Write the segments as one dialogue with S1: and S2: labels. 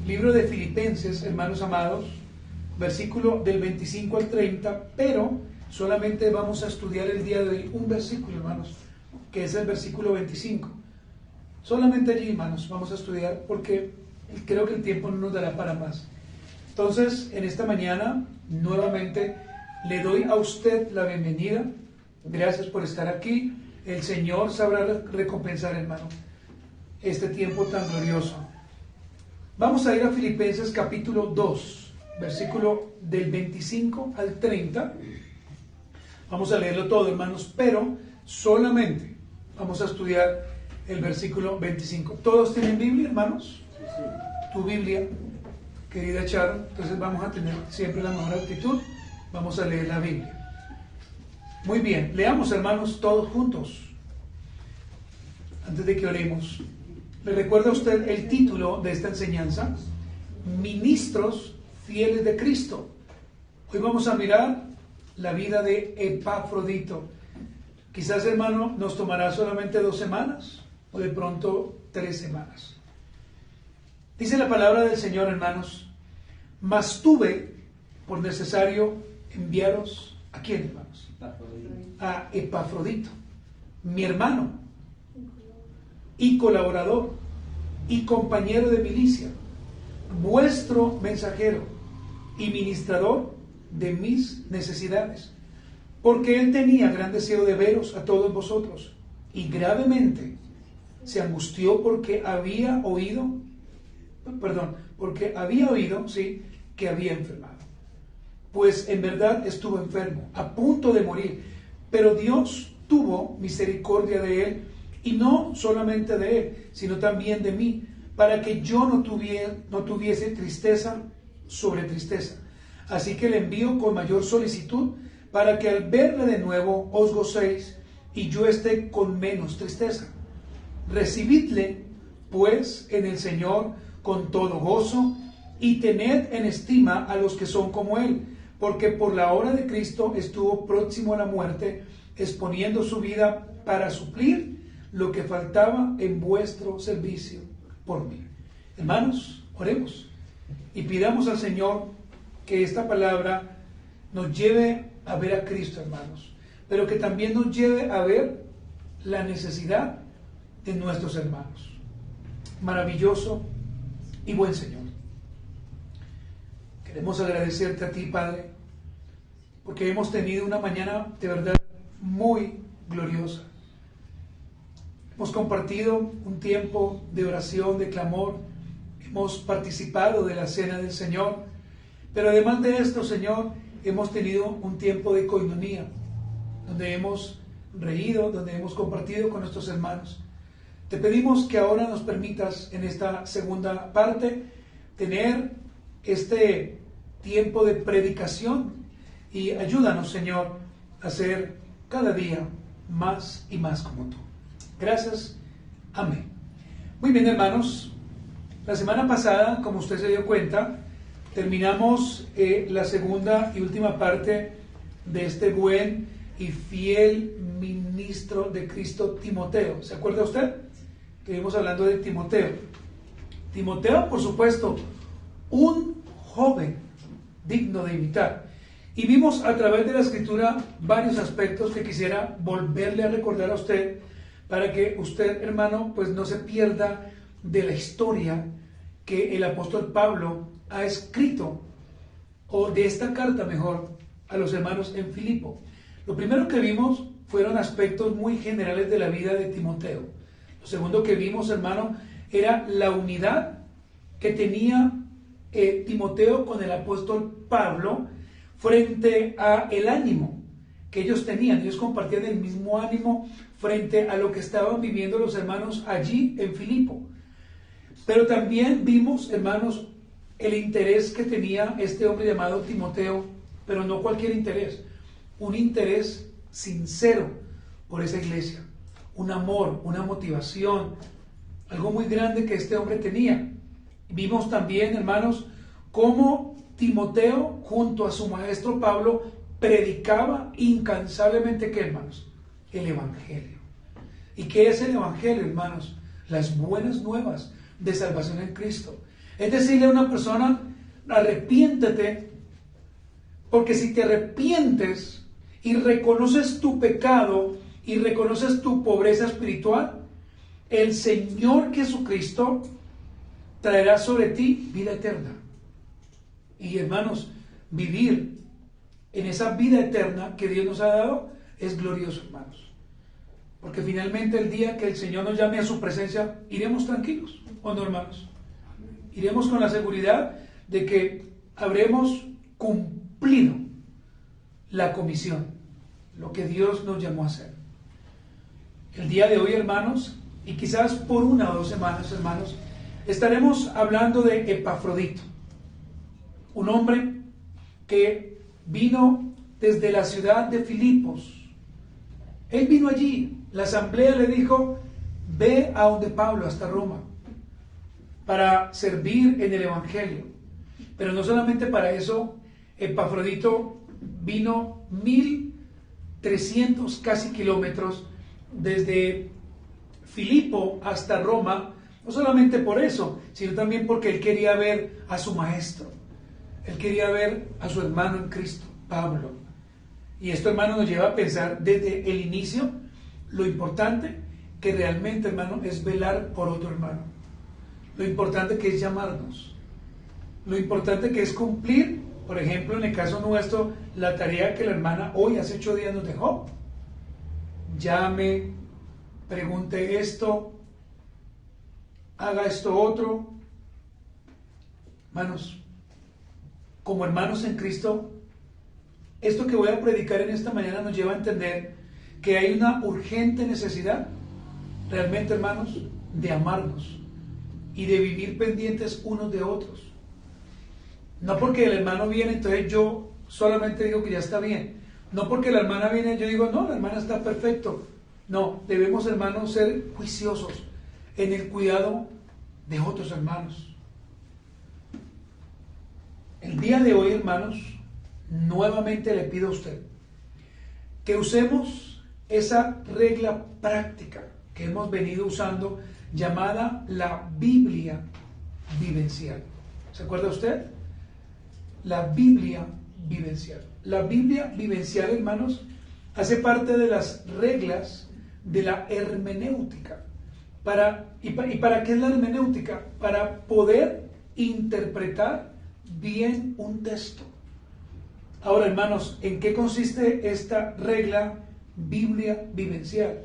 S1: Libro de Filipenses, hermanos amados, versículo del 25 al 30, pero solamente vamos a estudiar el día de hoy un versículo, hermanos, que es el versículo 25. Solamente allí, hermanos, vamos a estudiar porque creo que el tiempo no nos dará para más. Entonces, en esta mañana, nuevamente, le doy a usted la bienvenida. Gracias por estar aquí. El Señor sabrá recompensar, hermano, este tiempo tan glorioso. Vamos a ir a Filipenses capítulo 2, versículo del 25 al 30. Vamos a leerlo todo, hermanos, pero solamente vamos a estudiar el versículo 25. ¿Todos tienen Biblia, hermanos?
S2: Sí.
S1: Tu Biblia, querida Charo. Entonces vamos a tener siempre la mejor actitud. Vamos a leer la Biblia. Muy bien, leamos, hermanos, todos juntos. Antes de que oremos, ¿le recuerda a usted el título de esta enseñanza? Ministros fieles de Cristo. Hoy vamos a mirar la vida de Epafrodito. Quizás, hermano, nos tomará solamente 2 semanas o de pronto 3 semanas. Dice la palabra del Señor, hermanos: mas tuve por necesario enviaros, ¿a quién, hermanos? A Epafrodito, mi hermano y colaborador y compañero de milicia, vuestro mensajero y ministrador de mis necesidades, porque él tenía gran deseo de veros a todos vosotros, y gravemente se angustió porque había oído, sí, que había enfermado. Pues en verdad estuvo enfermo, a punto de morir, pero Dios tuvo misericordia de él, y no solamente de él, sino también de mí, para que yo no tuviese tristeza sobre tristeza. Así que le envío con mayor solicitud, para que al verle de nuevo os gocéis, y yo esté con menos tristeza. Recibidle, pues, en el Señor con todo gozo, y tened en estima a los que son como él, porque por la obra de Cristo estuvo próximo a la muerte, exponiendo su vida para suplir lo que faltaba en vuestro servicio por mí. Hermanos, oremos y pidamos al Señor que esta palabra nos lleve a ver a Cristo, hermanos, pero que también nos lleve a ver la necesidad de nuestros hermanos. Maravilloso y buen Señor, queremos agradecerte a ti, Padre, porque hemos tenido una mañana de verdad muy gloriosa. Hemos compartido un tiempo de oración, de clamor, hemos participado de la cena del Señor, pero además de esto, Señor, hemos tenido un tiempo de coinonía, donde hemos reído, donde hemos compartido con nuestros hermanos. Te pedimos que ahora nos permitas en esta segunda parte tener este tiempo de predicación y ayúdanos, Señor, a ser cada día más y más como tú. Gracias. Amén. Muy bien, hermanos. La semana pasada, como usted se dio cuenta, terminamos la segunda y última parte de este buen y fiel ministro de Cristo, Timoteo. ¿Se acuerda usted? Estuvimos hablando de Timoteo. Timoteo, por supuesto, un joven digno de imitar. Y vimos a través de la Escritura varios aspectos que quisiera volverle a recordar a usted, para que usted, hermano, pues no se pierda de la historia que el apóstol Pablo ha escrito, o de esta carta mejor, a los hermanos en Filipo. Lo primero que vimos fueron aspectos muy generales de la vida de Timoteo. Lo segundo que vimos, hermano, era la unidad que tenía Timoteo con el apóstol Pablo frente a el ánimo que ellos tenían. Ellos compartían el mismo ánimo frente a lo que estaban viviendo los hermanos allí en Filipo. Pero también vimos, hermanos, el interés que tenía este hombre llamado Timoteo, pero no cualquier interés, un interés sincero por esa iglesia, un amor, una motivación, algo muy grande que este hombre tenía. Vimos también, hermanos, cómo Timoteo, junto a su maestro Pablo, predicaba incansablemente, ¿qué, hermanos? El Evangelio. ¿Y qué es el Evangelio, hermanos? Las buenas nuevas de salvación en Cristo. Es decirle a una persona, arrepiéntete, porque si te arrepientes y reconoces tu pecado y reconoces tu pobreza espiritual, el Señor Jesucristo traerá sobre ti vida eterna. Y hermanos, vivir en esa vida eterna que Dios nos ha dado es glorioso, hermanos. Porque finalmente el día que el Señor nos llame a su presencia, iremos tranquilos, ¿o no, hermanos? Iremos con la seguridad de que habremos cumplido la comisión, lo que Dios nos llamó a hacer. El día de hoy, hermanos, y quizás por 1 o 2 semanas, hermanos, estaremos hablando de Epafrodito, un hombre que vino desde la ciudad de Filipos. Él vino allí, la asamblea le dijo, ve a donde Pablo, hasta Roma, para servir en el Evangelio. Pero no solamente para eso, Epafrodito vino 1300 casi kilómetros desde Filipo hasta Roma, no solamente por eso, sino también porque él quería ver a su maestro, él quería ver a su hermano en Cristo, Pablo. Y esto, hermano, nos lleva a pensar desde el inicio lo importante que realmente, hermano, es velar por otro hermano. Lo importante que es llamarnos, lo importante que es cumplir, por ejemplo, en el caso nuestro, la tarea que la hermana hoy hace 8 días nos dejó. Llame, pregunte esto, haga esto otro. Hermanos, como hermanos en Cristo, esto que voy a predicar en esta mañana nos lleva a entender que hay una urgente necesidad, realmente, hermanos, de amarnos y de vivir pendientes unos de otros. No porque el hermano viene, entonces yo solamente digo que ya está bien. No porque la hermana viene, yo digo, no, la hermana está perfecto. No, debemos, hermanos, ser juiciosos en el cuidado de otros hermanos. El día de hoy, hermanos, nuevamente le pido a usted que usemos esa regla práctica que hemos venido usando, llamada la Biblia vivencial. ¿Se acuerda usted? La Biblia vivencial. La Biblia vivencial, hermanos, hace parte de las reglas de la hermenéutica. ¿Y para qué es la hermenéutica? Para poder interpretar bien un texto. Ahora, hermanos, ¿en qué consiste esta regla Biblia vivencial?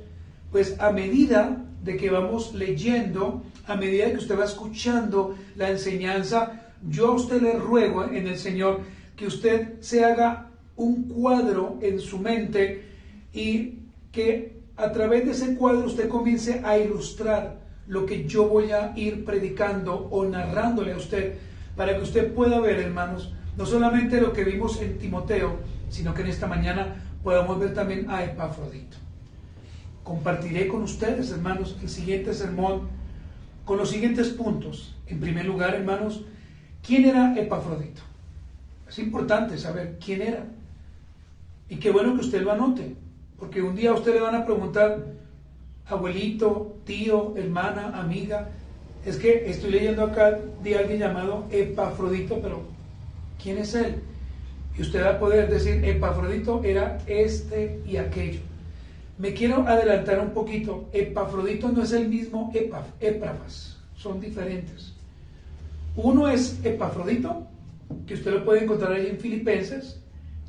S1: Pues a medida de que vamos leyendo, a medida que usted va escuchando la enseñanza, yo a usted le ruego en el Señor que usted se haga un cuadro en su mente y que a través de ese cuadro usted comience a ilustrar lo que yo voy a ir predicando o narrándole a usted, para que usted pueda ver, hermanos, no solamente lo que vimos en Timoteo, sino que en esta mañana podamos ver también a Epafrodito. Compartiré con ustedes, hermanos, el siguiente sermón con los siguientes puntos. En primer lugar, hermanos, ¿quién era Epafrodito? Es importante saber quién era. Y qué bueno que usted lo anote, porque un día a usted le van a preguntar, abuelito, tío, hermana, amiga, es que estoy leyendo acá de alguien llamado Epafrodito, pero ¿quién es él? Y usted va a poder decir, Epafrodito era este y aquello. Me quiero adelantar un poquito. Epafrodito no es el mismo Epafras, son diferentes. Uno es Epafrodito, que usted lo puede encontrar ahí en Filipenses,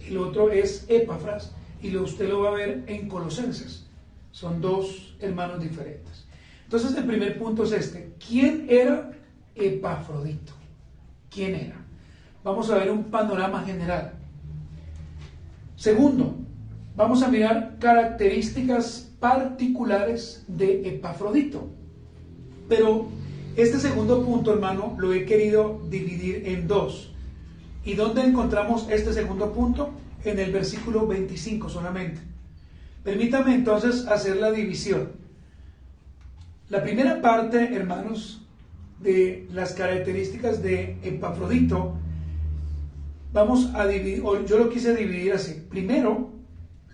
S1: el otro es Epafras, y usted lo va a ver en Colosenses. Son 2 hermanos diferentes. Entonces, el primer punto es este. ¿Quién era Epafrodito? ¿Quién era? Vamos a ver un panorama general. Segundo, vamos a mirar características particulares de Epafrodito. Pero este segundo punto, hermano, lo he querido dividir en 2. ¿Y dónde encontramos este segundo punto? En el versículo 25 solamente. Permítame entonces hacer la división. La primera parte, hermanos, de las características de Epafrodito, vamos a dividir, o yo lo quise dividir así. Primero,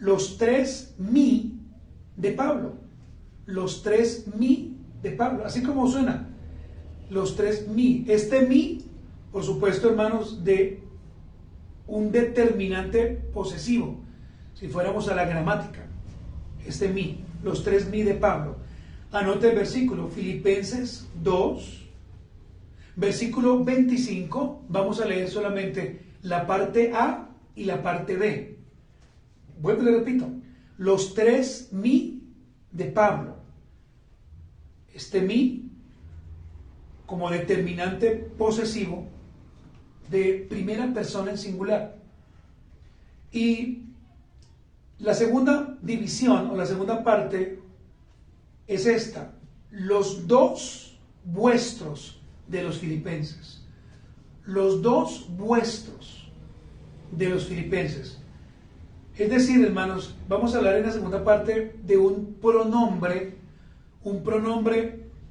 S1: los 3 mí de Pablo. Los 3 mí de Pablo. Así como suena. los tres mi. Este mi, por supuesto, hermanos, de un determinante posesivo, si fuéramos a la gramática. Este mi, los tres mi de Pablo. Anote el versículo, Filipenses 2, versículo 25. Vamos a leer solamente la parte A y la parte B. Vuelvo y le repito, los tres mi de Pablo. Este mi como determinante posesivo de primera persona en singular. Y la segunda división o la segunda parte es esta: los dos vuestros de los filipenses. Los dos vuestros de los filipenses. Es decir, hermanos, vamos a hablar en la segunda parte de un pronombre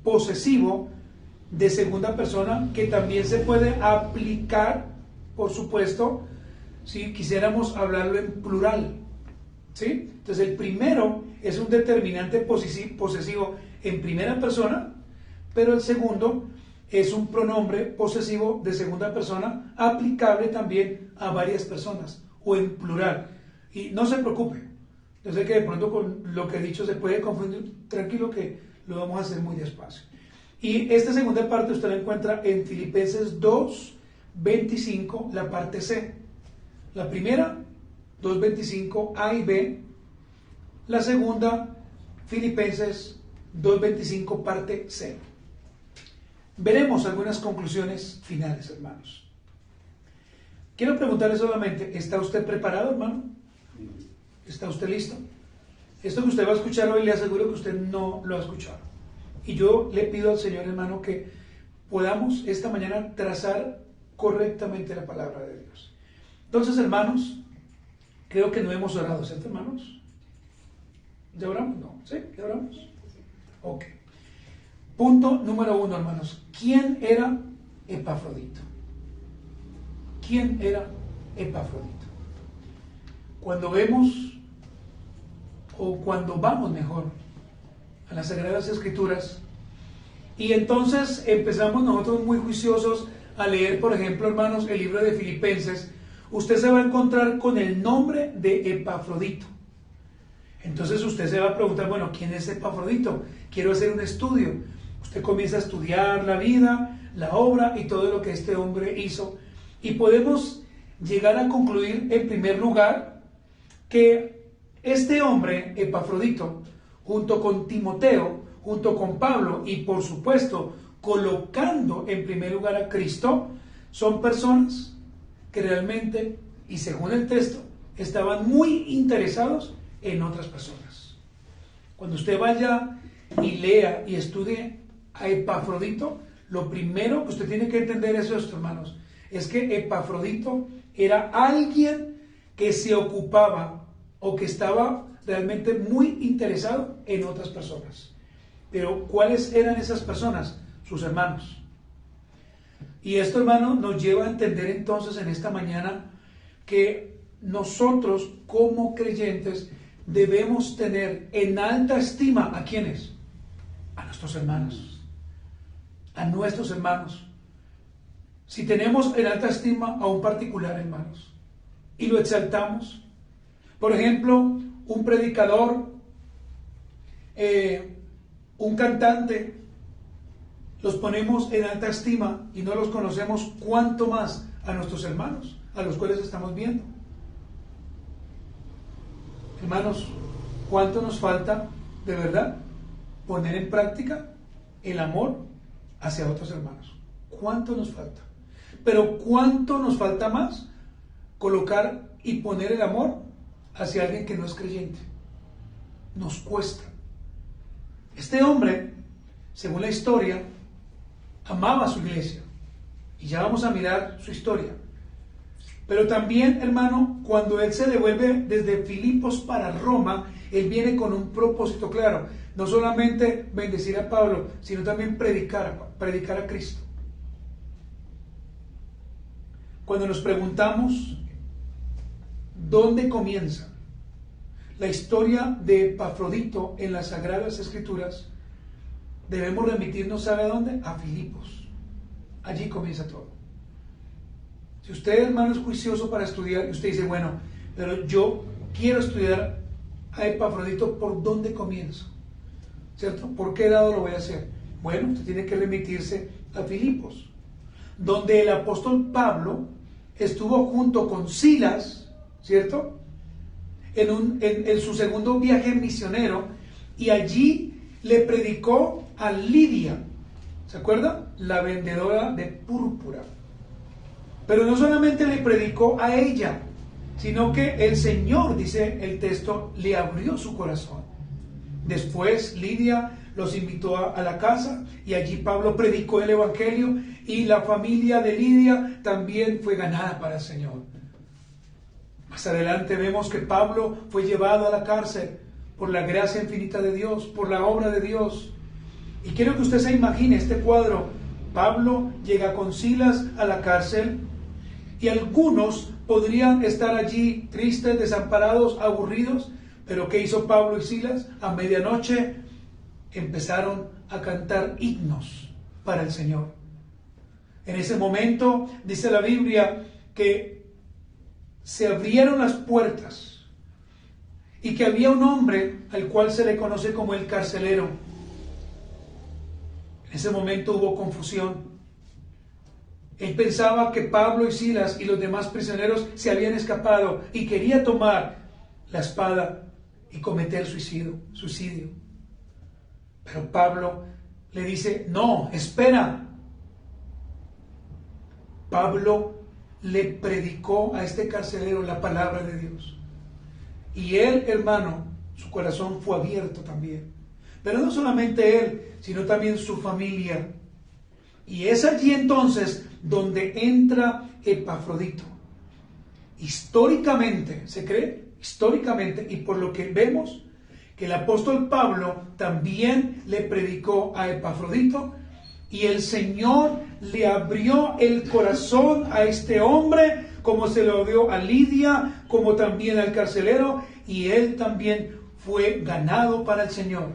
S1: posesivo de segunda persona que también se puede aplicar, por supuesto, si quisiéramos hablarlo en plural. ¿Sí? Entonces el primero es un determinante posesivo en primera persona, pero el segundo es un pronombre posesivo de segunda persona aplicable también a varias personas o en plural. Y no se preocupe, yo sé que de pronto con lo que he dicho se puede confundir, tranquilo que lo vamos a hacer muy despacio. Y esta segunda parte usted la encuentra en Filipenses 2, 25, la parte C. La primera, 2.25 A y B. La segunda, Filipenses 2.25 parte C. Veremos algunas conclusiones finales, hermanos. Quiero preguntarle solamente, ¿está usted preparado, hermano? ¿Está usted listo? Esto que usted va a escuchar hoy le aseguro que usted no lo ha escuchado. Y yo le pido al Señor, hermano, que podamos esta mañana trazar correctamente la palabra de Dios. Entonces, hermanos, creo que no hemos orado, ¿cierto, hermanos? ¿Ya oramos? No. ¿Sí? ¿Ya oramos? Ok. Punto número 1, hermanos. ¿Quién era Epafrodito? ¿Quién era Epafrodito? Cuando vemos, o cuando vamos mejor, a las Sagradas Escrituras, y entonces empezamos nosotros muy juiciosos a leer, por ejemplo, hermanos, el libro de Filipenses, usted se va a encontrar con el nombre de Epafrodito. Entonces usted se va a preguntar, bueno, ¿quién es Epafrodito? Quiero hacer un estudio. Usted comienza a estudiar la vida, la obra y todo lo que este hombre hizo. Y podemos llegar a concluir, en primer lugar, que este hombre, Epafrodito, junto con Timoteo, junto con Pablo y por supuesto colocando en primer lugar a Cristo, son personas que realmente, y según el texto, estaban muy interesados en otras personas. Cuando usted vaya y lea y estudie a Epafrodito, lo primero que usted tiene que entender es esto, hermanos, es que Epafrodito era alguien que se ocupaba o que estaba realmente muy interesado en otras personas. Pero ¿cuáles eran esas personas? Sus hermanos. Y esto, hermano, nos lleva a entender entonces en esta mañana que nosotros como creyentes debemos tener en alta estima ¿a quiénes? A nuestros hermanos. A nuestros hermanos. Si tenemos en alta estima a un particular, hermanos, y lo exaltamos, por ejemplo, un predicador, un cantante, los ponemos en alta estima y no los conocemos, cuánto más a nuestros hermanos, a los cuales estamos viendo. Hermanos, ¿cuánto nos falta de verdad poner en práctica el amor hacia otros hermanos? ¿Cuánto nos falta? Pero ¿cuánto nos falta más colocar y poner el amor hacia alguien que no es creyente? Nos cuesta. Este hombre, según la historia, amaba a su iglesia. Y ya vamos a mirar su historia. Pero también, hermano, cuando él se devuelve desde Filipos para Roma, él viene con un propósito claro. No solamente bendecir a Pablo, sino también predicar a Cristo. Cuando nos preguntamos dónde comienza la historia de Epafrodito en las Sagradas Escrituras, debemos remitirnos, ¿sabe a dónde? A Filipos. allí comienza todo. Si usted, hermano, es juicioso para estudiar y usted dice, bueno, pero yo quiero estudiar a Epafrodito, ¿por dónde comienzo? ¿Cierto? ¿Por qué lado lo voy a hacer? Bueno, usted tiene que remitirse a Filipos, donde el apóstol Pablo estuvo junto con Silas, ¿cierto? En su segundo viaje misionero, y allí le predicó a Lidia, ¿se acuerda? La vendedora de púrpura. Pero no solamente le predicó a ella, sino que el Señor, dice el texto, le abrió su corazón. Después Lidia los invitó a la casa y allí Pablo predicó el evangelio y la familia de Lidia también fue ganada para el Señor. Más adelante vemos que Pablo fue llevado a la cárcel por la gracia infinita de Dios, por la obra de Dios. Y quiero que usted se imagine este cuadro. Pablo llega con Silas a la cárcel y algunos podrían estar allí tristes, desamparados, aburridos. Pero ¿qué hizo Pablo y Silas? A medianoche empezaron a cantar himnos para el Señor. En ese momento dice la Biblia que se abrieron las puertas y que había un hombre al cual se le conoce como el carcelero. En ese momento hubo confusión. Él pensaba que Pablo y Silas y los demás prisioneros se habían escapado y quería tomar la espada y cometer suicidio. Pero Pablo le dice, no, espera. Pablo le predicó a este carcelero la palabra de Dios. Y él, hermano, su corazón fue abierto también. Pero no solamente él, sino también su familia. Y es allí entonces donde entra Epafrodito. Históricamente, ¿se cree? Históricamente, y por lo que vemos, que el apóstol Pablo también le predicó a Epafrodito, y el Señor le abrió el corazón a este hombre, como se lo dio a Lidia, como también al carcelero, y él también fue ganado para el Señor.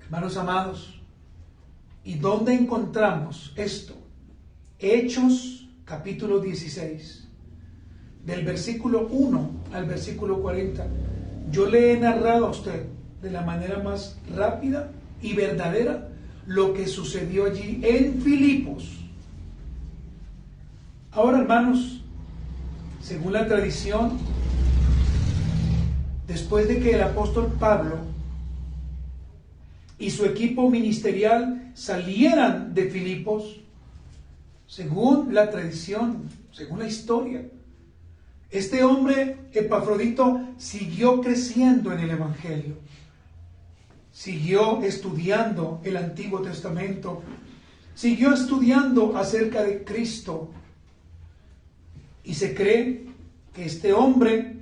S1: Hermanos amados, ¿y dónde encontramos esto? Hechos capítulo 16. Del versículo 1 al versículo 40, yo le he narrado a usted de la manera más rápida y verdadera lo que sucedió allí en Filipos. Ahora, hermanos, según la tradición, después de que el apóstol Pablo y su equipo ministerial salieran de Filipos, según la tradición, según la historia, este hombre, Epafrodito, siguió creciendo en el Evangelio. Siguió estudiando el Antiguo Testamento. Siguió estudiando acerca de Cristo. Y se cree que este hombre,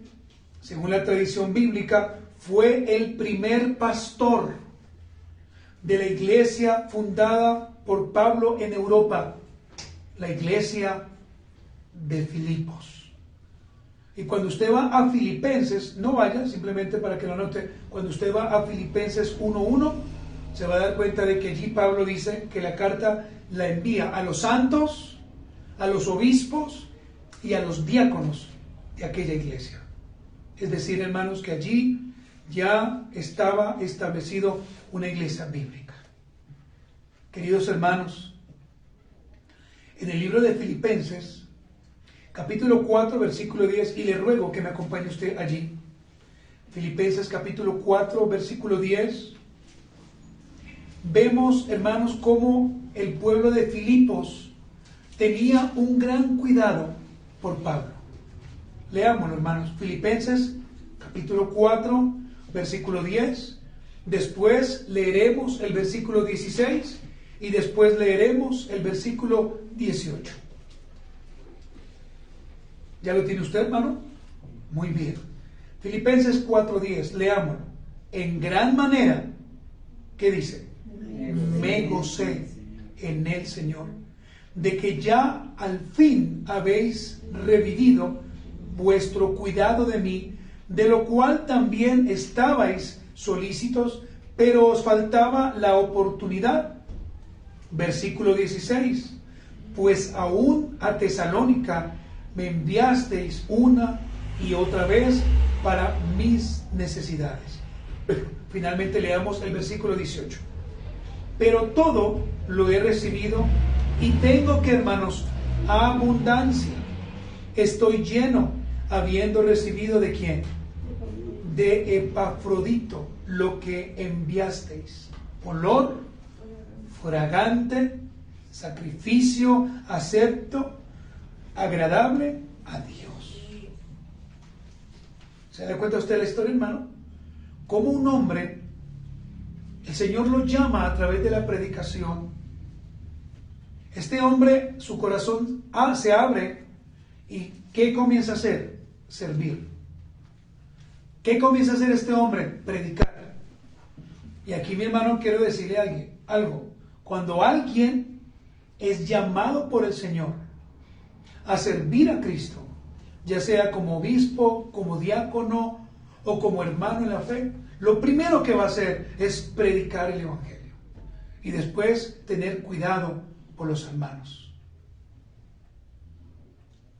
S1: según la tradición bíblica, fue el primer pastor de la iglesia fundada por Pablo en Europa, la iglesia de Filipos. Y cuando usted va a Filipenses, no vaya, simplemente para que lo note, cuando usted va a Filipenses 1:1, se va a dar cuenta de que allí Pablo dice que la carta la envía a los santos, a los obispos y a los diáconos de aquella iglesia. Es decir, hermanos, que allí ya estaba establecido una iglesia bíblica. Queridos hermanos, en el libro de Filipenses, capítulo 4, versículo 10, y le ruego que me acompañe usted allí. Filipenses capítulo 4, versículo 10. Vemos, hermanos, cómo el pueblo de Filipos tenía un gran cuidado por Pablo. Leámoslo, hermanos. Filipenses capítulo 4, versículo 10. Después leeremos el versículo 16 y después leeremos el versículo 18. ¿Ya lo tiene usted, hermano? Muy bien. Filipenses 4:10, leámoslo. En gran manera, ¿qué dice? Me gocé en el Señor, de que ya al fin habéis revivido vuestro cuidado de mí, de lo cual también estabais solícitos, pero os faltaba la oportunidad. Versículo 16. Pues aún a Tesalónica me enviasteis una y otra vez para mis necesidades. Finalmente leamos el versículo 18. Pero todo lo he recibido y tengo que, hermanos, abundancia. Estoy lleno, habiendo recibido ¿de quién? De Epafrodito, lo que enviasteis. Olor fragante, sacrificio acepto, agradable a Dios. ¿Se da cuenta usted de la historia, hermano? Como un hombre, el Señor lo llama a través de la predicación. Este hombre, su corazón se abre y ¿qué comienza a hacer? Servir. ¿Qué comienza a hacer este hombre? Predicar. Y aquí, mi hermano, quiero decirle algo. Cuando alguien es llamado por el Señor a servir a Cristo, ya sea como obispo, como diácono o como hermano en la fe, lo primero que va a hacer es predicar el Evangelio y después tener cuidado por los hermanos.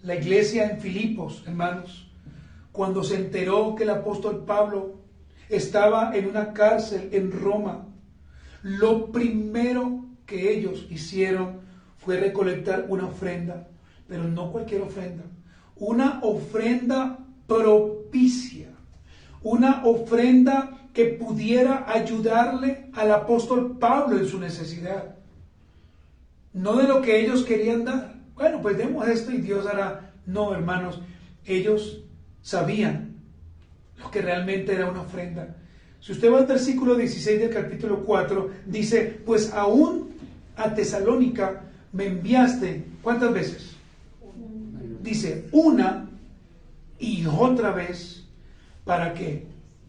S1: La iglesia en Filipos, hermanos, cuando se enteró que el apóstol Pablo estaba en una cárcel en Roma, lo primero que ellos hicieron fue recolectar una ofrenda, pero no cualquier ofrenda, una ofrenda propicia, una ofrenda que pudiera ayudarle al apóstol Pablo en su necesidad. No de lo que ellos querían dar. Bueno, pues demos esto y Dios hará. No, hermanos, ellos sabían lo que realmente era una ofrenda. Si usted va al versículo 16 del capítulo 4, dice, pues aún a Tesalónica me enviaste, ¿cuántas veces? Dice, una y otra vez, ¿para qué?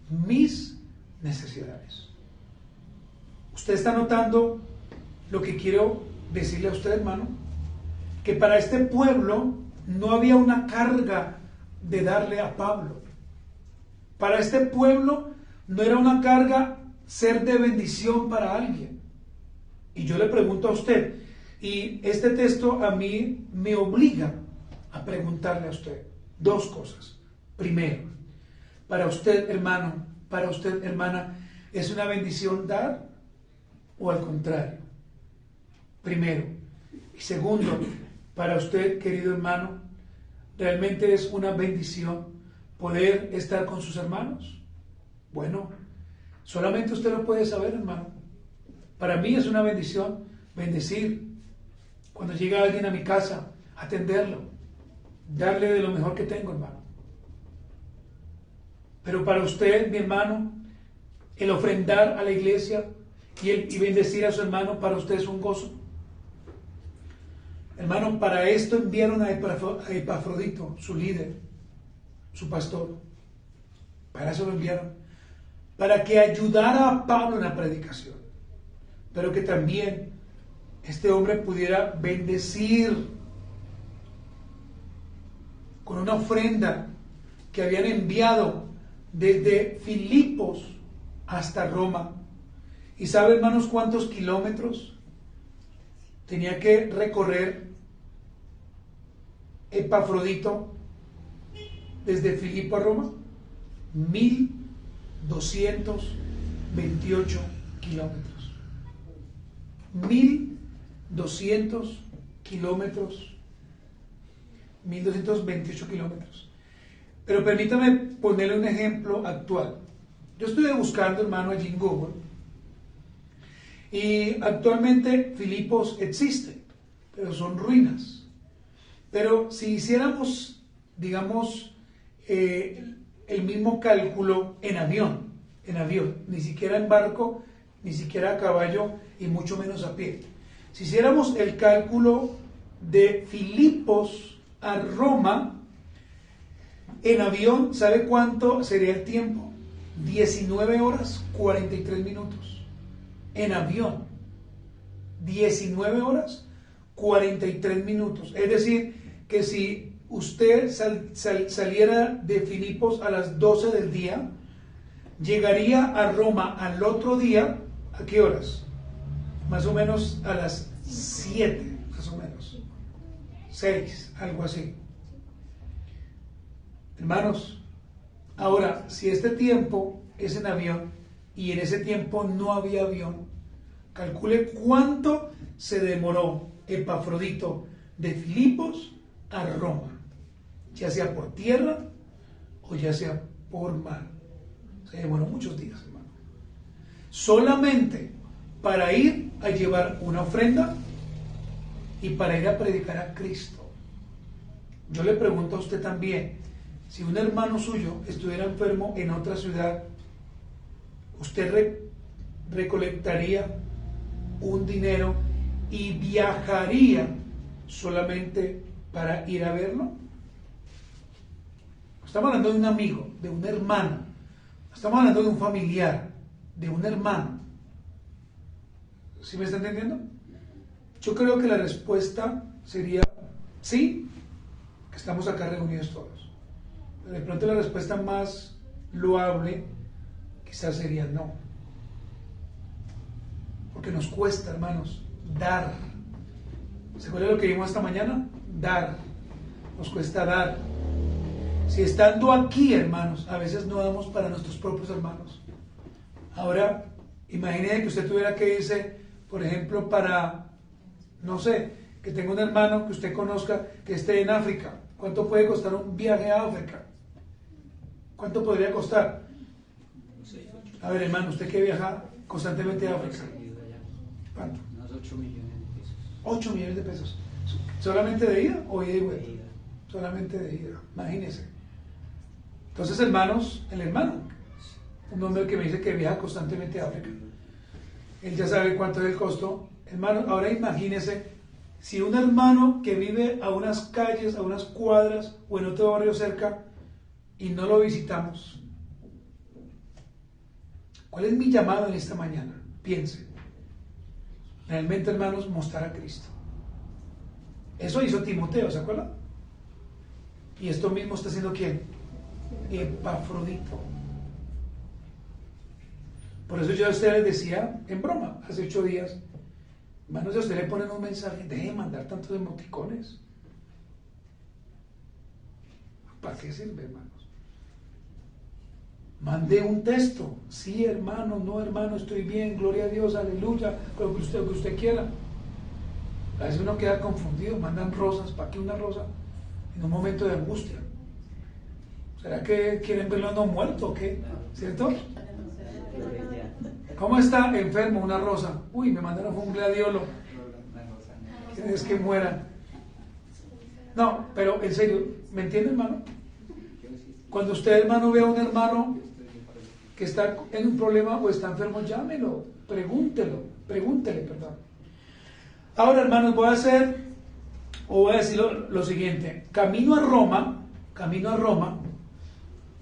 S1: Mis necesidades. ¿Usted está notando lo que quiero decirle a usted, hermano? Que para este pueblo no había una carga de darle a Pablo. Para este pueblo no era una carga ser de bendición para alguien. Y yo le pregunto a usted, y este texto a mí me obliga a preguntarle a usted dos cosas. Primero, para usted, hermano, para usted, hermana, ¿es una bendición dar o al contrario? Primero. Y segundo, para usted, querido hermano, ¿realmente es una bendición poder estar con sus hermanos? Bueno, solamente usted lo puede saber, hermano. Para mí es una bendición bendecir. Cuando llega alguien a mi casa, atenderlo, darle de lo mejor que tengo, hermano. Pero para usted, mi hermano, el ofrendar a la iglesia y bendecir a su hermano, para usted es un gozo. Hermano, para esto enviaron a Epafrodito, su líder, su pastor. Para eso lo enviaron. Para que ayudara a Pablo en la predicación. Pero que también este hombre pudiera bendecir con una ofrenda que habían enviado desde Filipos hasta Roma. ¿Y sabe, hermanos, cuántos kilómetros tenía que recorrer Epafrodito desde Filipo a Roma? 1228 kilómetros. 1200 kilómetros. 1228 kilómetros. Pero permítame ponerle un ejemplo actual. Yo estuve buscando, hermano, allí en Google, y actualmente Filipos existe, pero son ruinas. Pero si hiciéramos, digamos, el mismo cálculo en avión, ni siquiera en barco, ni siquiera a caballo y mucho menos a pie. Si hiciéramos el cálculo de Filipos a Roma, en avión, ¿sabe cuánto sería el tiempo? 19 horas 43 minutos. En avión, 19 horas 43 minutos. Es decir, que si usted saliera de Filipos a las 12 del día, llegaría a Roma al otro día, ¿a qué horas? más o menos a las 7, más o menos, 6, algo así. Hermanos, ahora, si este tiempo es en avión y en ese tiempo no había avión, calcule cuánto se demoró Epafrodito de Filipos a Roma, ya sea por tierra o ya sea por mar. Se demoró muchos días, hermano. Solamente para ir a llevar una ofrenda y para ir a predicar a Cristo. Yo le pregunto a usted también, si un hermano suyo estuviera enfermo en otra ciudad, ¿usted recolectaría un dinero y viajaría solamente para ir a verlo? Estamos hablando de un amigo, de un hermano, estamos hablando de un familiar, de un hermano. ¿Sí me está entendiendo? Yo creo que la respuesta sería sí, que estamos acá reunidos todos. Pero de pronto la respuesta más loable quizás sería no. Porque nos cuesta, hermanos, dar. ¿Se acuerdan lo que vimos esta mañana? Dar. Nos cuesta dar. Si estando aquí, hermanos, a veces no damos para nuestros propios hermanos. Ahora, imagine que usted tuviera que irse, por ejemplo, para, no sé, que tenga un hermano que usted conozca que esté en África. ¿Cuánto puede costar un viaje a África? ¿Cuánto podría costar? A ver, hermano, usted que viaja constantemente a África. ¿Cuánto?
S2: Unos 8 millones de pesos.
S1: 8 millones de pesos. ¿Solamente de ida o ida y vuelta? Solamente de ida, imagínese. Entonces, hermanos, el hermano, un hombre que me dice que viaja constantemente a África, él ya sabe cuánto es el costo. Hermano, ahora imagínese si un hermano que vive a unas calles, a unas cuadras o en otro barrio cerca y no lo visitamos. ¿Cuál es mi llamado en esta mañana? Piense. Realmente, hermanos, mostrar a Cristo. Eso hizo Timoteo, ¿se acuerdan? Y esto mismo está haciendo ¿quién? Epafrodito. Por eso yo a ustedes les decía en broma hace 8 días, hermanos, si a usted le ponen un mensaje, deje de mandar tantos emoticones. ¿Para qué sirve, hermanos? Mande un texto. Sí, hermano, no, hermano, estoy bien, gloria a Dios, aleluya, lo que usted quiera. A veces uno queda confundido, mandan rosas. ¿Para qué una rosa en un momento de angustia? ¿Será que quieren verlo no muerto o qué? ¿Cierto? ¿Cómo está enfermo? Una rosa. Uy, me mandaron un gladiolo. ¿Quieres que muera? No, pero en serio, ¿me entiende, hermano? Cuando usted, hermano, ve a un hermano que está en un problema o está enfermo, llámelo, pregúntele, perdón. Ahora, hermanos, voy a decir lo siguiente. Camino a Roma,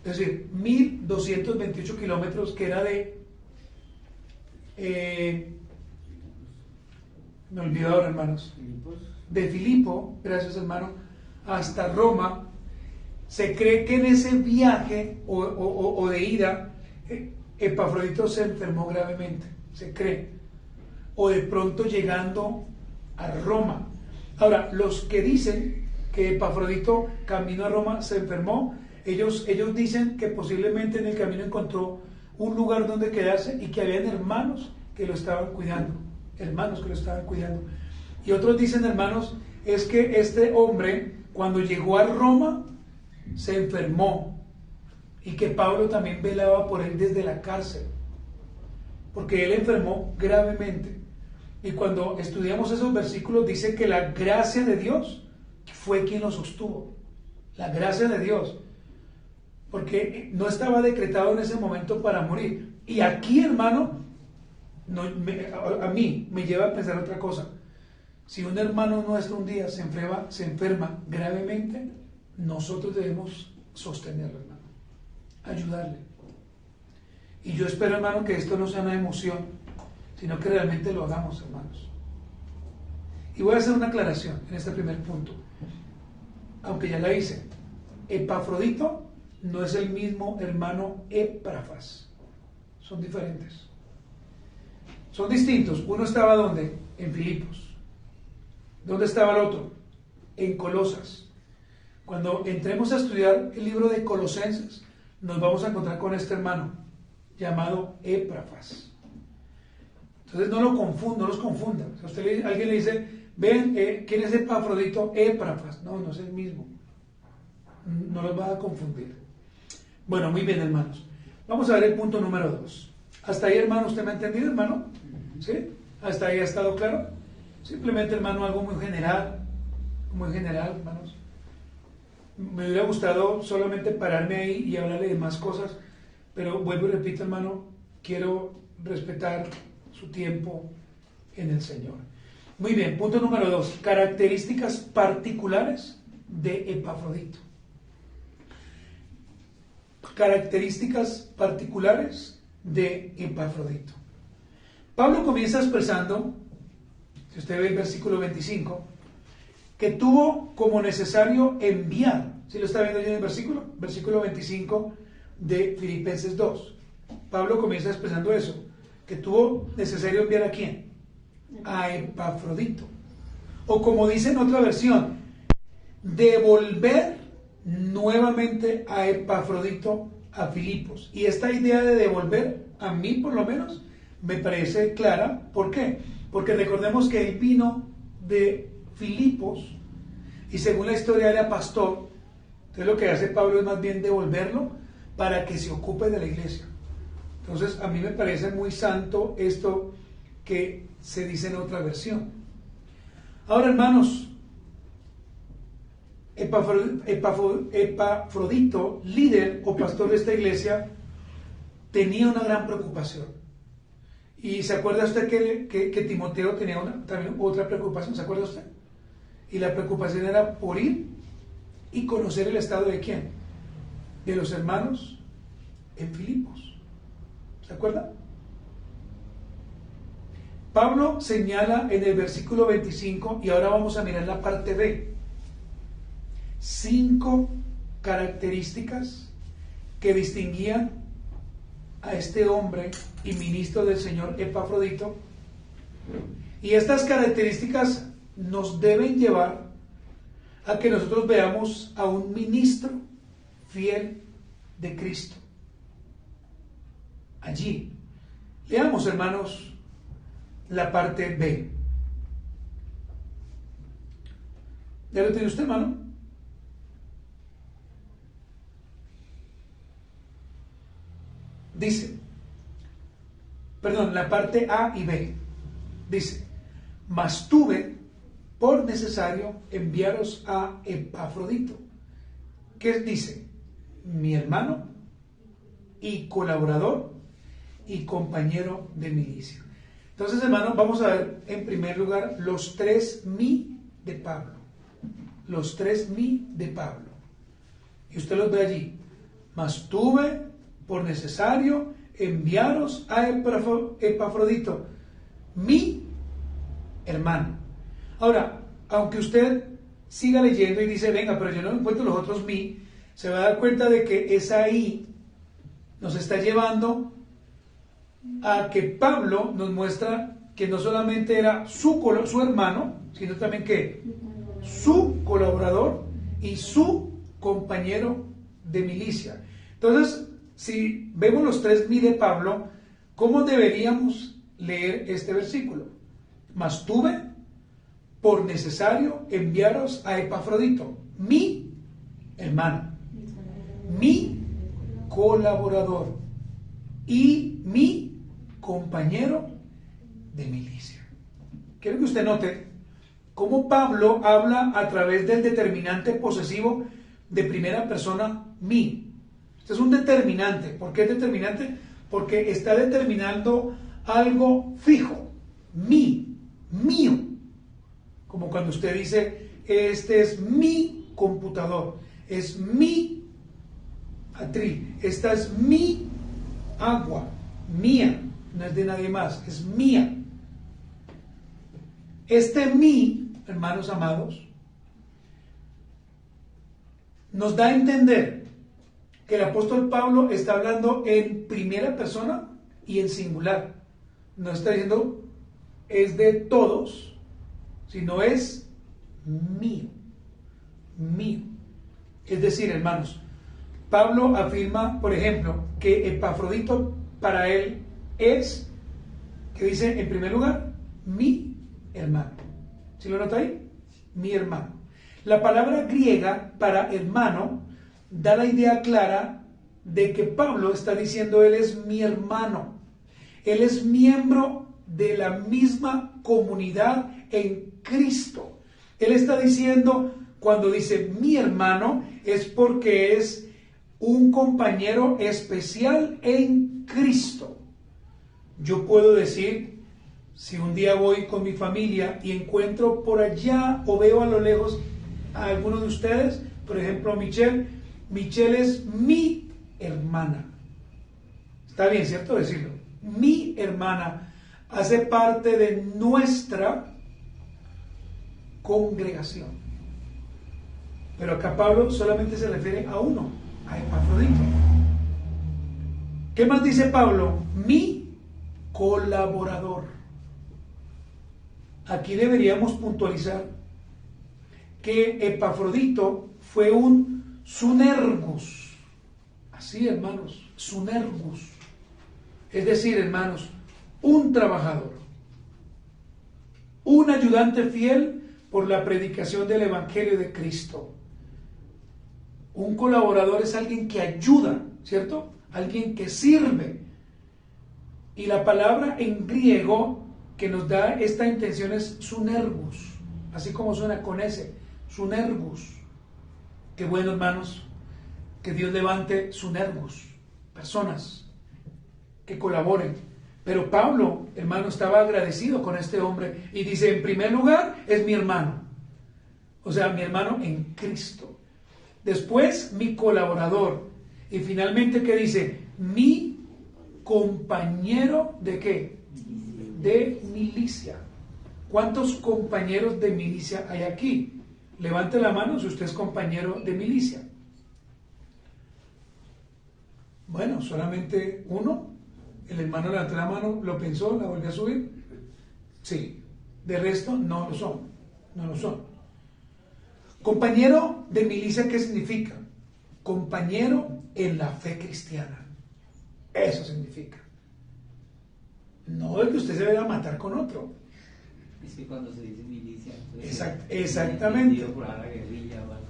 S1: es decir, 1228 kilómetros, que era me olvido ahora, hermanos, de Filipo, gracias, hermano, hasta Roma. Se cree que en ese viaje o de ida, Epafrodito se enfermó gravemente, se cree, o de pronto llegando a Roma. Ahora, los que dicen que Epafrodito camino a Roma se enfermó, ellos dicen que posiblemente en el camino encontró un lugar donde quedarse y que habían hermanos que lo estaban cuidando, y otros dicen, hermanos, es que este hombre cuando llegó a Roma se enfermó y que Pablo también velaba por él desde la cárcel, porque él enfermó gravemente. Y cuando estudiamos esos versículos dice que la gracia de Dios fue quien lo sostuvo. La gracia de Dios. Porque no estaba decretado en ese momento para morir. Y aquí, hermano, a mí me lleva a pensar otra cosa. Si un hermano nuestro un día se enferma gravemente, nosotros debemos sostenerlo, hermano. Ayudarle. Y yo espero, hermano, que esto no sea una emoción, sino que realmente lo hagamos, hermanos. Y voy a hacer una aclaración en este primer punto, aunque ya la hice. Epafrodito no es el mismo hermano Epafras, son diferentes. son distintos. Uno estaba ¿dónde? En Filipos. ¿Dónde estaba el otro? En Colosas. Cuando entremos a estudiar el libro de Colosenses, nos vamos a encontrar con este hermano llamado Epafras. Entonces no lo confunda, no los confunda. Si a usted alguien le dice, ven, ¿quién es Epafrodito? Epafras. No, no es el mismo. No los va a confundir. Bueno, muy bien, hermanos. Vamos a ver el punto número 2. Hasta ahí, hermano, ¿usted me ha entendido, hermano? ¿Sí? ¿Hasta ahí ha estado claro? Simplemente, hermano, algo muy general, hermanos. Me hubiera gustado solamente pararme ahí y hablarle de más cosas, pero vuelvo y repito, hermano, quiero respetar su tiempo en el Señor. Muy bien, punto número 2, características particulares de Epafrodito. Características particulares de Epafrodito. Pablo comienza expresando, si usted ve el versículo 25, que tuvo como necesario enviar. ¿Sí lo está viendo ya en el versículo? Versículo 25 de Filipenses 2. Pablo comienza expresando eso, que tuvo necesario enviar ¿a quién? A Epafrodito. O como dice en otra versión, devolver nuevamente a Epafrodito a Filipos. Y esta idea de devolver, a mí por lo menos, me parece clara. ¿Por qué? Porque recordemos que él vino de Filipos y según la historia era pastor. Entonces lo que hace Pablo es más bien devolverlo para que se ocupe de la iglesia. Entonces a mí me parece muy santo esto que se dice en otra versión. Ahora, hermanos, Epafrodito, líder o pastor de esta iglesia, tenía una gran preocupación. Y ¿se acuerda usted que Timoteo tenía también otra preocupación? ¿Se acuerda usted? Y la preocupación era por ir y conocer el estado de ¿quién? De los hermanos en Filipos. ¿Se acuerda? Pablo señala en el versículo 25, y ahora vamos a mirar la parte B, 5 características que distinguían a este hombre y ministro del Señor Epafrodito, y estas características nos deben llevar a que nosotros veamos a un ministro fiel de Cristo allí. Leamos, hermanos, la parte B. ¿Ya lo tiene usted, hermano? Dice, perdón, la parte A y B. Dice, mas tuve por necesario enviaros a Epafrodito. ¿Qué dice? Mi hermano y colaborador y compañero de milicia. Entonces, hermano, vamos a ver en primer lugar los 3 mi de Pablo. Los 3 mi de Pablo. Y usted los ve allí. Mas tuve por necesario enviaros a Epafrodito, mi hermano. Ahora, aunque usted siga leyendo y dice, venga, pero yo no encuentro los otros mi, se va a dar cuenta de que esa I nos está llevando a que Pablo nos muestra que no solamente era su hermano, sino también que su colaborador y su compañero de milicia. Entonces, si vemos los 3 mi de Pablo, ¿cómo deberíamos leer este versículo? Mas tuve por necesario enviaros a Epafrodito, mi hermano, mi colaborador y mi compañero de milicia. Quiero que usted note cómo Pablo habla a través del determinante posesivo de primera persona, mi. Este es un determinante. ¿Por qué es determinante? Porque está determinando algo fijo, mío. Como cuando usted dice, este es mi computador, es mi atril, esta es mi agua, mía, no es de nadie más, es mía. Este mi, hermanos amados, nos da a entender que el apóstol Pablo está hablando en primera persona y en singular. no está diciendo es de todos, sino es mío, mío. Es decir, hermanos, Pablo afirma, por ejemplo, que Epafrodito para él es, que dice en primer lugar, mi hermano. ¿Sí lo nota ahí? Mi hermano. La palabra griega para hermano da la idea clara de que Pablo está diciendo, él es mi hermano. Él es miembro de la misma comunidad en Cristo. Él está diciendo, cuando dice mi hermano, es porque es un compañero especial en Cristo. Yo puedo decir, si un día voy con mi familia y encuentro por allá o veo a lo lejos a alguno de ustedes, por ejemplo Michelle es mi hermana. Está bien, ¿cierto? Decirlo. Mi hermana hace parte de nuestra congregación. Pero acá Pablo solamente se refiere a uno, a Epafrodito. ¿Qué más dice Pablo? Mi colaborador. Aquí deberíamos puntualizar que Epafrodito fue un sunergus. Así, hermanos, sunergus. Es decir, hermanos, un trabajador, un ayudante fiel por la predicación del Evangelio de Cristo. Un colaborador es alguien que ayuda, ¿cierto? Alguien que sirve. Y la palabra en griego que nos da esta intención es sunergus, así como suena con ese, sunergus. Qué bueno, hermanos, que Dios levante sunergus, personas que colaboren. Pero Pablo, hermano, estaba agradecido con este hombre y dice, en primer lugar, es mi hermano. O sea, mi hermano en Cristo. Después, mi colaborador. Y finalmente, ¿qué dice? Mi compañero ¿de qué? De milicia. ¿Cuántos compañeros de milicia hay aquí? Levante la mano si usted es compañero de milicia. Bueno, solamente uno. El hermano levantó la mano, lo pensó, la volvió a subir. Sí. De resto, no lo son. No lo son. Compañero de milicia, ¿qué significa? Compañero en la fe cristiana. Eso significa. No es que usted se vaya a matar con otro.
S2: Es que cuando se dice milicia,
S1: exactamente.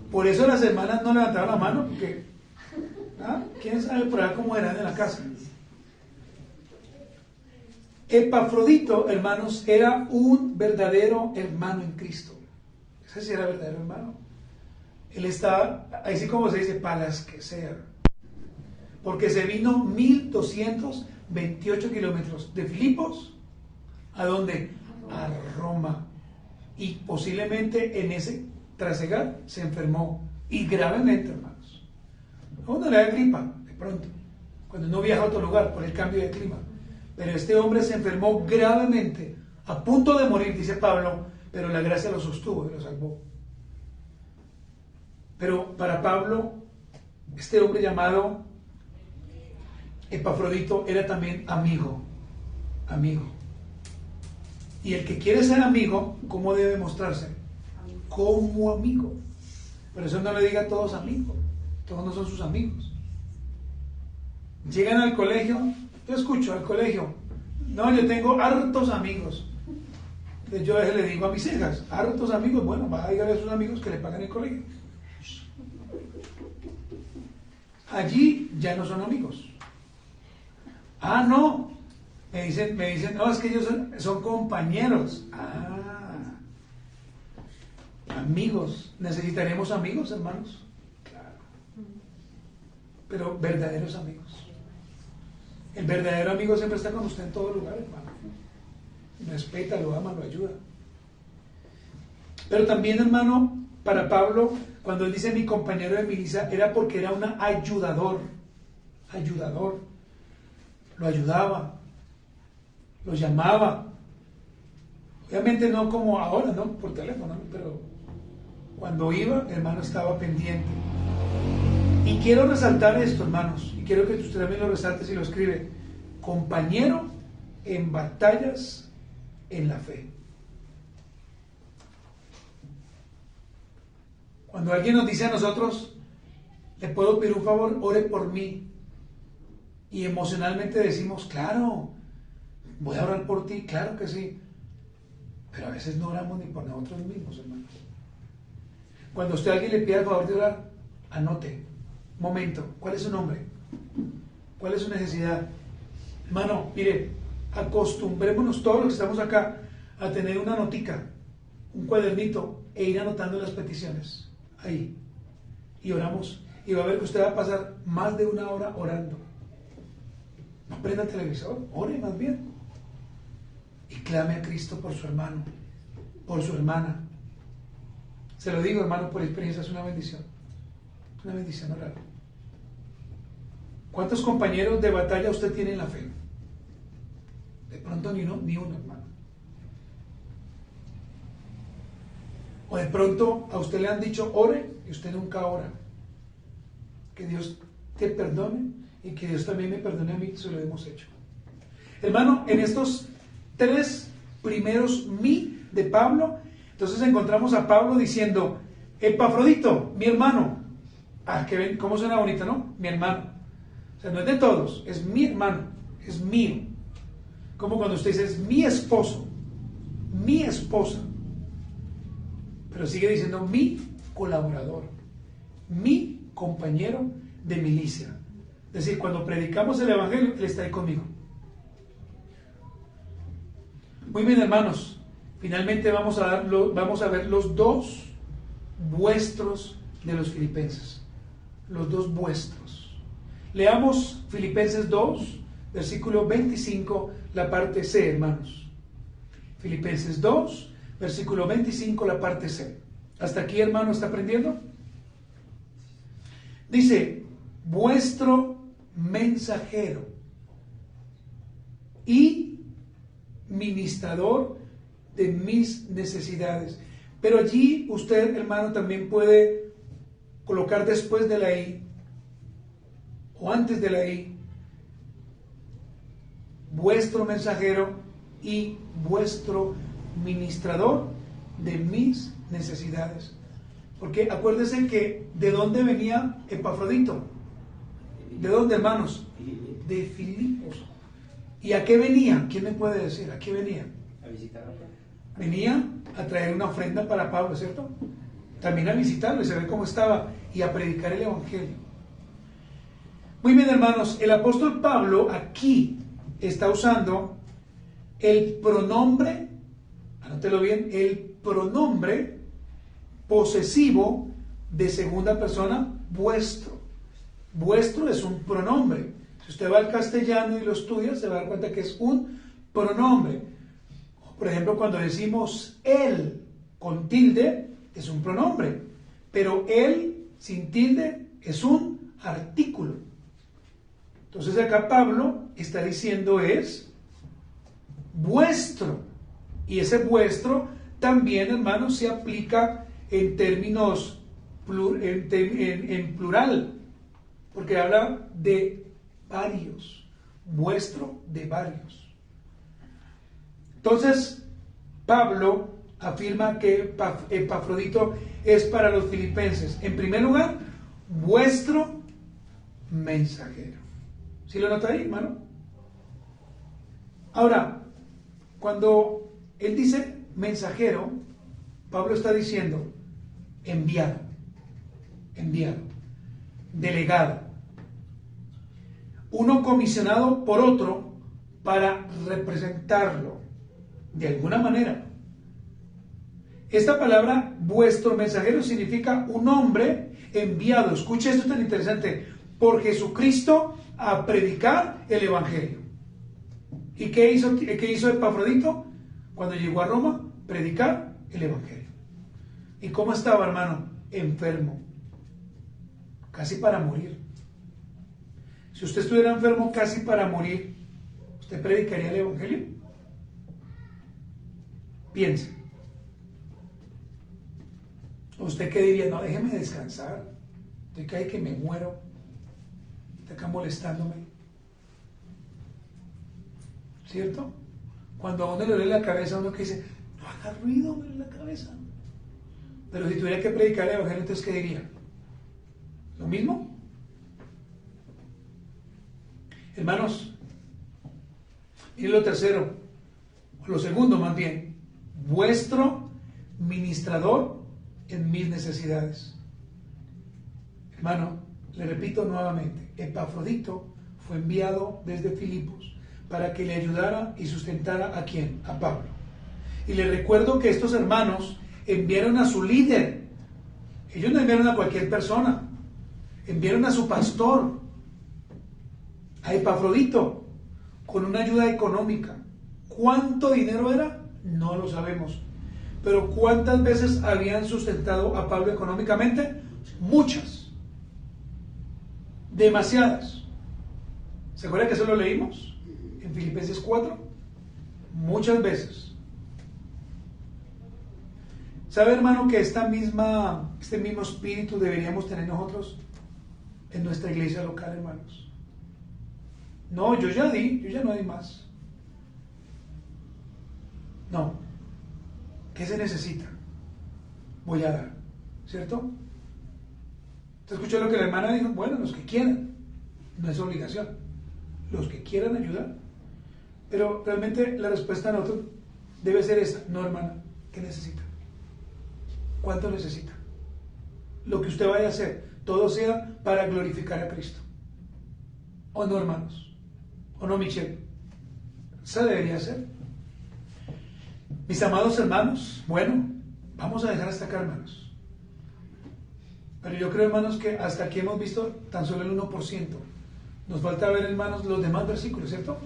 S1: Por eso las hermanas no levantaron la mano, porque ¿quién sabe por ahí cómo eran en la casa? Epafrodito, hermanos, era un verdadero hermano en Cristo. Ese sí era verdadero hermano. Él estaba, así como se dice, para las que sea. Porque se vino 1228 kilómetros de Filipos, ¿a dónde? A Roma. Y posiblemente en ese trasegar se enfermó. Y gravemente, hermanos. A uno le da gripa, de pronto, cuando uno viaja a otro lugar por el cambio de clima. Pero este hombre se enfermó gravemente, a punto de morir, dice Pablo, pero la gracia lo sostuvo y lo salvó. Pero para Pablo, este hombre llamado Epafrodito era también amigo. Y el que quiere ser amigo, ¿cómo debe mostrarse? Como amigo. Por eso no le diga a todos amigos, todos no son sus amigos. Llegan al colegio, yo escucho al colegio, no, yo tengo hartos amigos. Entonces yo le digo a mis hijas, hartos amigos, bueno, va a llegar a sus amigos que le pagan el colegio. Allí ya no son amigos. No, me dicen, no, es que ellos son compañeros. Amigos. ¿Necesitaremos amigos, hermanos? Claro. Pero verdaderos amigos. El verdadero amigo siempre está con usted en todo lugar, hermano. Respeta, lo ama, lo ayuda. Pero también, hermano, para Pablo, cuando él dice mi compañero de milicia, era porque era un ayudador. Lo ayudaba, lo llamaba. Obviamente no como ahora, ¿no? Por teléfono, ¿no? Pero cuando iba, hermano, estaba pendiente. Y quiero resaltar esto, hermanos, y quiero que usted también lo resalte si lo escribe. Compañero en batallas en la fe. Cuando alguien nos dice a nosotros, le puedo pedir un favor, ore por mí, y emocionalmente decimos, claro, voy a orar por ti, claro que sí, pero a veces no oramos ni por nosotros mismos, hermanos. Cuando usted a alguien le pida el favor de orar, anote, momento, ¿cuál es su nombre? ¿Cuál es su necesidad? Hermano, mire, acostumbrémonos todos los que estamos acá a tener una notica, un cuadernito, e ir anotando las peticiones, ahí, y oramos, y va a ver que usted va a pasar más de una hora orando. No prenda el televisor, ore más bien, y clame a Cristo por su hermano, por su hermana. Se lo digo, hermano, por experiencia, es una bendición orar. ¿Cuántos compañeros de batalla usted tiene en la fe? De pronto ni uno, hermano. O de pronto a usted le han dicho ore y usted nunca ora. Que Dios te perdone y que Dios también me perdone a mí si lo hemos hecho. Hermano, en estos 3 primeros mi de Pablo, entonces encontramos a Pablo diciendo, Epafrodito, mi hermano. Ah, que ven, cómo suena bonito, ¿no? Mi hermano. O sea, no es de todos, es mi hermano, es mío. Como cuando usted dice, es mi esposo, mi esposa. Pero sigue diciendo mi colaborador, mi compañero de milicia. Es decir, cuando predicamos el evangelio, él está ahí conmigo. Muy bien, hermanos. Finalmente vamos a ver los 2 vuestros de los filipenses. Los 2 vuestros. Leamos Filipenses 2, versículo 25, la parte C, hermanos. Filipenses 2, versículo 25, la parte C. ¿Hasta aquí, hermano, está aprendiendo? Dice, vuestro mensajero y ministrador de mis necesidades. Pero allí usted, hermano, también puede colocar después de la I o antes de la I, vuestro mensajero y vuestro ministrador de mis necesidades. Porque acuérdense que ¿de dónde venía Epafrodito? ¿De dónde, hermanos? De Filipos. ¿Y a qué venía? ¿Quién me puede decir? ¿A qué venía?
S2: A visitar a Pablo.
S1: Venía a traer una ofrenda para Pablo, ¿cierto? También a visitarlo y saber cómo estaba y a predicar el evangelio. Muy bien, hermanos, el apóstol Pablo aquí está usando el pronombre, anótelo bien, el pronombre posesivo de segunda persona, vuestro. Vuestro es un pronombre. Si usted va al castellano y lo estudia, se va a dar cuenta que es un pronombre. Por ejemplo, cuando decimos él con tilde, es un pronombre. Pero él sin tilde es un artículo. Entonces acá Pablo está diciendo es vuestro. Y ese vuestro también, hermanos, se aplica en términos en plural. Porque habla de varios. Vuestro de varios. Entonces, Pablo afirma que Epafrodito es para los filipenses, en primer lugar, vuestro mensajero. ¿Sí lo nota ahí, hermano? Ahora, cuando él dice mensajero, Pablo está diciendo enviado, delegado, uno comisionado por otro para representarlo de alguna manera. Esta palabra, vuestro mensajero, significa un hombre enviado. Escuche esto tan interesante, por Jesucristo a predicar el evangelio. ¿Y qué hizo Epafrodito cuando llegó a Roma? Predicar el evangelio. ¿Y cómo estaba, hermano? Enfermo, casi para morir. Si usted estuviera enfermo casi para morir, ¿usted predicaría el evangelio? Piense. ¿Usted qué diría? No, déjeme descansar. Estoy que hay que me muero. Está acá molestándome. ¿cierto? Cuando a uno le duele la cabeza, uno que dice, no haga ruido, me duele la cabeza. Pero si tuviera que predicar el evangelio, entonces ¿qué diría? ¿Lo mismo? Hermanos, miren lo tercero, o lo segundo más bien, vuestro ministrador en mis necesidades. Hermano, le repito nuevamente, Epafrodito fue enviado desde Filipos para que le ayudara y sustentara ¿a quién? A Pablo. Y le recuerdo que estos hermanos enviaron a su líder. Ellos no enviaron a cualquier persona, enviaron a su pastor, a Epafrodito, con una ayuda económica. ¿Cuánto dinero era? No lo sabemos. Pero ¿cuántas veces habían sustentado a Pablo económicamente? Muchas. Demasiadas. ¿Se acuerdan que eso lo leímos en Filipenses 4? Muchas veces. ¿Sabe, hermano, que este mismo espíritu deberíamos tener nosotros en nuestra iglesia local, hermanos? No, yo ya no di más. No. ¿Qué se necesita? Voy a dar, ¿cierto? ¿Usted escuchó lo que la hermana dijo? Bueno, los que quieran, no es obligación. Los que quieran ayudar. Pero realmente la respuesta a nosotros debe ser esta. No, hermana, ¿qué necesita? ¿Cuánto necesita? Lo que usted vaya a hacer, todo sea para glorificar a Cristo. ¿O no, hermanos? ¿O no, Michelle? Esa debería ser. Mis amados hermanos, bueno, vamos a dejar hasta acá, hermanos. Pero yo creo, hermanos, que hasta aquí hemos visto tan solo el 1%. Nos falta ver, hermanos, los demás versículos, ¿cierto?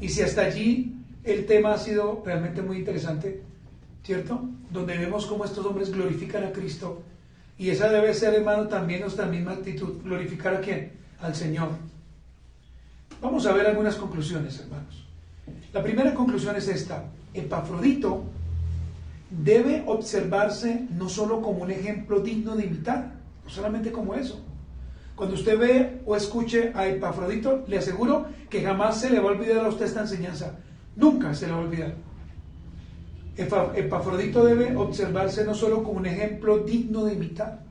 S1: Y si hasta allí el tema ha sido realmente muy interesante, ¿cierto? Donde vemos cómo estos hombres glorifican a Cristo. Y esa debe ser, hermano, también nuestra misma actitud. ¿Glorificar a quién? Al Señor. Vamos a ver algunas conclusiones, hermanos. La primera conclusión es esta. Epafrodito debe observarse no solo como un ejemplo digno de imitar, no solamente como eso. Cuando usted ve o escuche a Epafrodito, le aseguro que jamás se le va a olvidar a usted esta enseñanza. Nunca se le va a olvidar. Epafrodito debe observarse no solo como un ejemplo digno de imitar,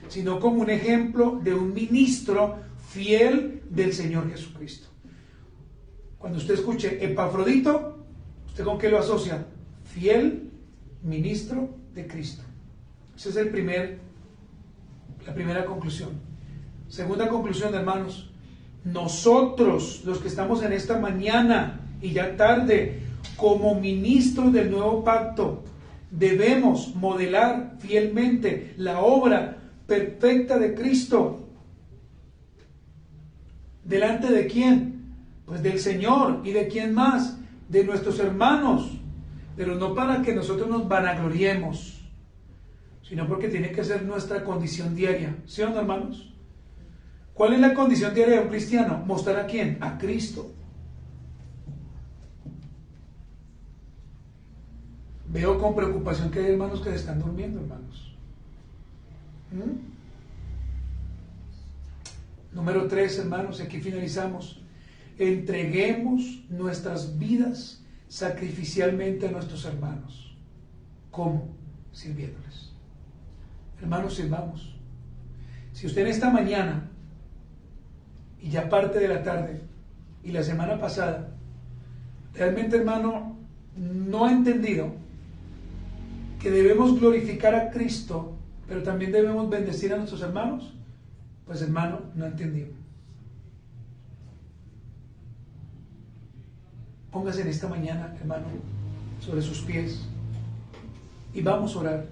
S1: sino como un ejemplo de un ministro fiel del Señor Jesucristo. Cuando usted escuche Epafrodito, ¿usted con qué lo asocia? Fiel ministro de Cristo. Esa es la primera conclusión. Segunda conclusión, hermanos. Nosotros, los que estamos en esta mañana y ya tarde, como ministros del nuevo pacto, debemos modelar fielmente la obra perfecta de Cristo. ¿Delante de quién? Pues del Señor. ¿Y de quién más? De nuestros hermanos. Pero no para que nosotros nos vanagloriemos, sino porque tiene que ser nuestra condición diaria. ¿Sí o no, hermanos? ¿Cuál es la condición diaria de un cristiano? ¿Mostrar a quién? A Cristo. Veo con preocupación que hay hermanos que se están durmiendo, hermanos. Número 3, hermanos, aquí finalizamos. Entreguemos nuestras vidas sacrificialmente a nuestros hermanos. ¿Cómo? Sirviéndoles. Hermanos, sirvamos. Si usted en esta mañana y ya parte de la tarde y la semana pasada realmente, hermano, no ha entendido que debemos glorificar a Cristo, pero también debemos bendecir a nuestros hermanos, pues, hermano, no ha entendido. Póngase en esta mañana, hermano, sobre sus pies y vamos a orar.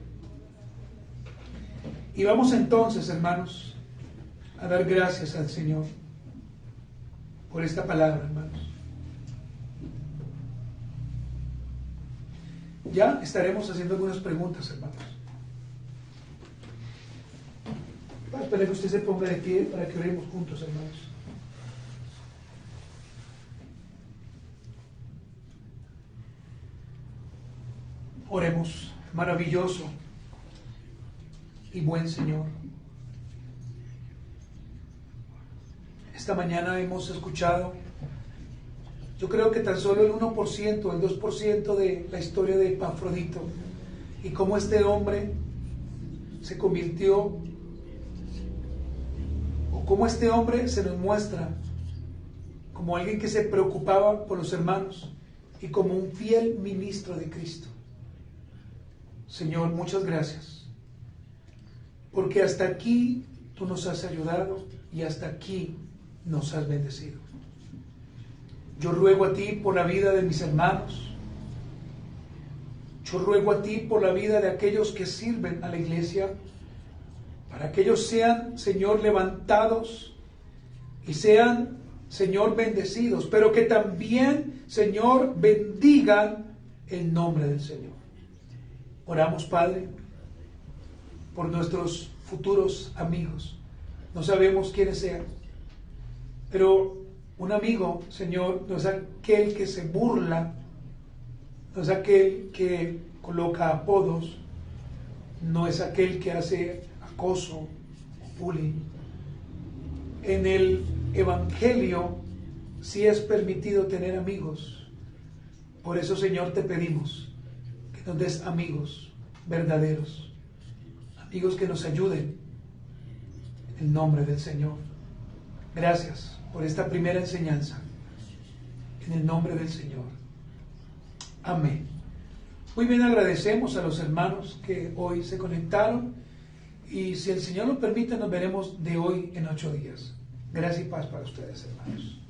S1: Y vamos entonces, hermanos, a dar gracias al Señor por esta palabra, hermanos. Ya estaremos haciendo algunas preguntas, hermanos. Espero que usted se ponga de pie para que oremos juntos, hermanos. Oremos. Maravilloso y buen Señor, esta mañana hemos escuchado Yo creo que tan solo el 1%, el 2% de la historia de Epafrodito y cómo este hombre se convirtió, o cómo este hombre se nos muestra como alguien que se preocupaba por los hermanos y como un fiel ministro de Cristo. Señor, muchas gracias, porque hasta aquí tú nos has ayudado y hasta aquí nos has bendecido. Yo ruego a ti por la vida de mis hermanos. Yo ruego a ti por la vida de aquellos que sirven a la iglesia, para que ellos sean, Señor, levantados y sean, Señor, bendecidos, pero que también, Señor, bendigan el nombre del Señor. Oramos, Padre, por nuestros futuros amigos. No sabemos quiénes sean, pero un amigo, Señor, no es aquel que se burla, no es aquel que coloca apodos, no es aquel que hace acoso o bullying. En el Evangelio sí es permitido tener amigos. Por eso, Señor, te pedimos que nos des amigos verdaderos, amigos que nos ayuden en el nombre del Señor. Gracias por esta primera enseñanza, en el nombre del Señor. Amén. Muy bien, agradecemos a los hermanos que hoy se conectaron y si el Señor lo permite nos veremos de hoy en 8 días. Gracias y paz para ustedes, hermanos.